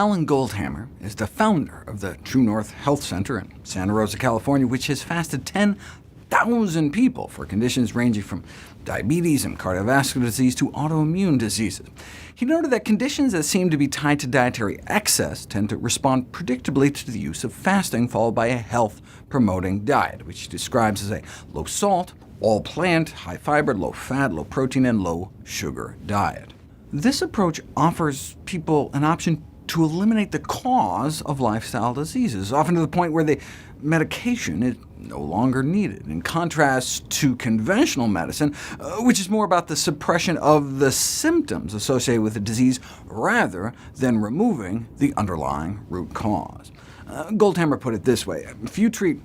Alan Goldhammer is the founder of the True North Health Center in Santa Rosa, California, which has fasted 10,000 people for conditions ranging from diabetes and cardiovascular disease to autoimmune diseases. He noted that conditions that seem to be tied to dietary excess tend to respond predictably to the use of fasting, followed by a health-promoting diet, which he describes as a low-salt, all-plant, high-fiber, low-fat, low-protein, and low-sugar diet. This approach offers people an option to eliminate the cause of lifestyle diseases, often to the point where the medication is no longer needed, in contrast to conventional medicine, which is more about the suppression of the symptoms associated with the disease rather than removing the underlying root cause. Goldhammer put it this way: if you treat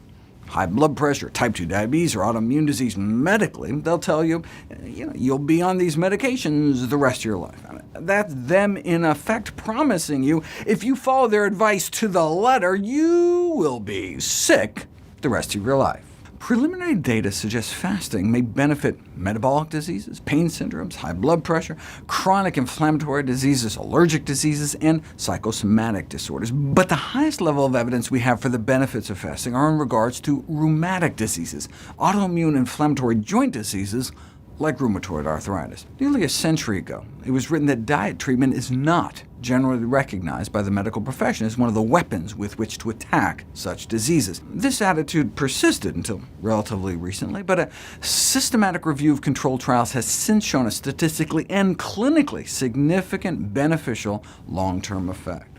high blood pressure, type 2 diabetes, or autoimmune disease medically, they'll tell you, you'll be on these medications the rest of your life. That's them, in effect, promising you, if you follow their advice to the letter, you will be sick the rest of your life. Preliminary data suggests fasting may benefit metabolic diseases, pain syndromes, high blood pressure, chronic inflammatory diseases, allergic diseases, and psychosomatic disorders. But the highest level of evidence we have for the benefits of fasting are in regards to rheumatic diseases, autoimmune inflammatory joint diseases, like rheumatoid arthritis. Nearly a century ago, it was written that diet treatment is not generally recognized by the medical profession as one of the weapons with which to attack such diseases. This attitude persisted until relatively recently, but a systematic review of controlled trials has since shown a statistically and clinically significant beneficial long-term effect.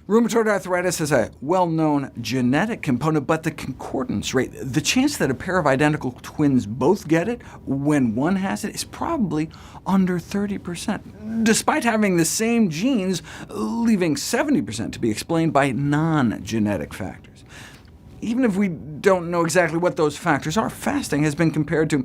Rheumatoid arthritis has a well-known genetic component, but the concordance rate, the chance that a pair of identical twins both get it when one has it, is probably under 30%, despite having the same genes, leaving 70% to be explained by non-genetic factors. Even if we don't know exactly what those factors are, fasting has been compared to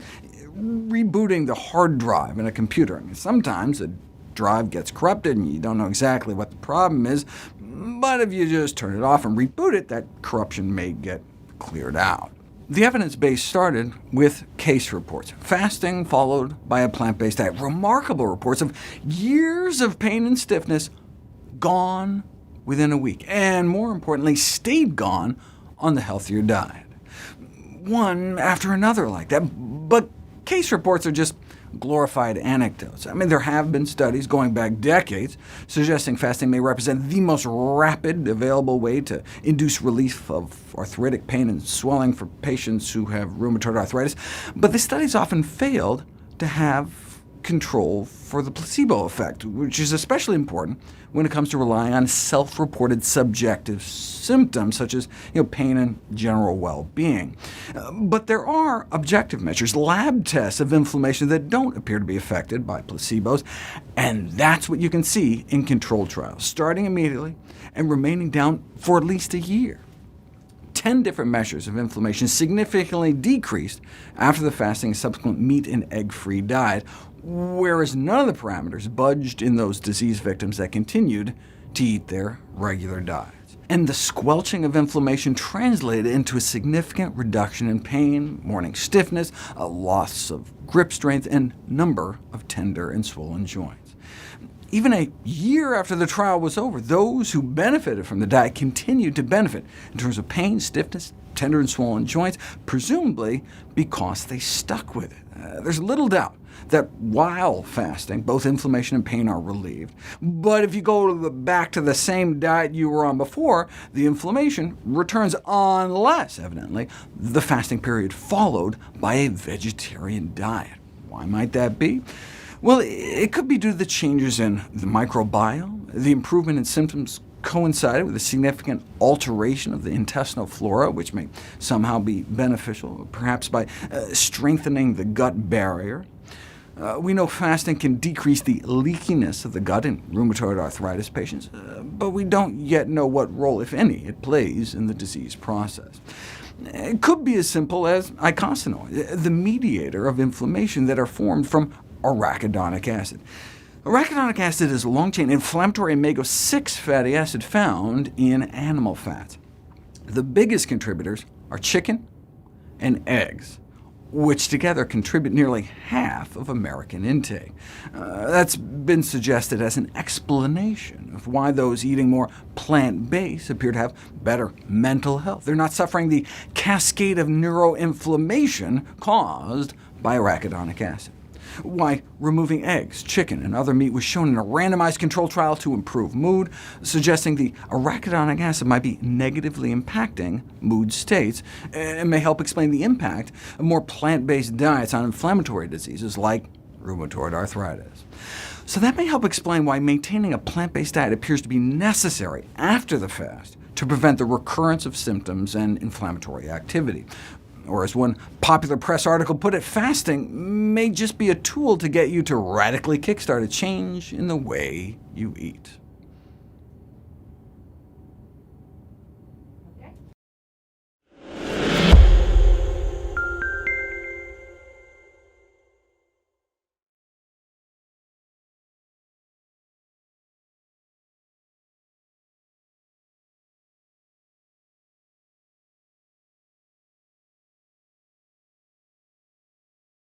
rebooting the hard drive in a computer. Sometimes the drive gets corrupted, and you don't know exactly what the problem is, but if you just turn it off and reboot it, that corruption may get cleared out. The evidence base started with case reports, fasting followed by a plant-based diet, remarkable reports of years of pain and stiffness gone within a week, and more importantly, stayed gone on the healthier diet. One after another like that, but case reports are just glorified anecdotes. There have been studies going back decades suggesting fasting may represent the most rapid available way to induce relief of arthritic pain and swelling for patients who have rheumatoid arthritis, but the studies often failed to have control for the placebo effect, which is especially important when it comes to relying on self-reported subjective symptoms, such as pain and general well-being. But there are objective measures, lab tests of inflammation that don't appear to be affected by placebos, and that's what you can see in controlled trials, starting immediately and remaining down for at least a year. 10 different measures of inflammation significantly decreased after the fasting and subsequent meat and egg-free diet, whereas none of the parameters budged in those disease victims that continued to eat their regular diets. And the squelching of inflammation translated into a significant reduction in pain, morning stiffness, a loss of grip strength, and number of tender and swollen joints. Even a year after the trial was over, those who benefited from the diet continued to benefit in terms of pain, stiffness, tender and swollen joints, presumably because they stuck with it. There's little doubt that while fasting, both inflammation and pain are relieved. But if you go back to the same diet you were on before, the inflammation returns unless, evidently, the fasting period followed by a vegetarian diet. Why might that be? Well, it could be due to the changes in the microbiome. The improvement in symptoms coincided with a significant alteration of the intestinal flora, which may somehow be beneficial, perhaps by strengthening the gut barrier. We know fasting can decrease the leakiness of the gut in rheumatoid arthritis patients, but we don't yet know what role, if any, it plays in the disease process. It could be as simple as eicosanoids, the mediator of inflammation that are formed from arachidonic acid. Arachidonic acid is a long-chain inflammatory omega-6 fatty acid found in animal fats. The biggest contributors are chicken and eggs. which together contribute nearly half of American intake. That's been suggested as an explanation of why those eating more plant-based appear to have better mental health. They're not suffering the cascade of neuroinflammation caused by arachidonic acid. Why removing eggs, chicken, and other meat was shown in a randomized controlled trial to improve mood, suggesting the arachidonic acid might be negatively impacting mood states, and may help explain the impact of more plant-based diets on inflammatory diseases like rheumatoid arthritis. So that may help explain why maintaining a plant-based diet appears to be necessary after the fast to prevent the recurrence of symptoms and inflammatory activity. Or as one popular press article put it, fasting may just be a tool to get you to radically kickstart a change in the way you eat.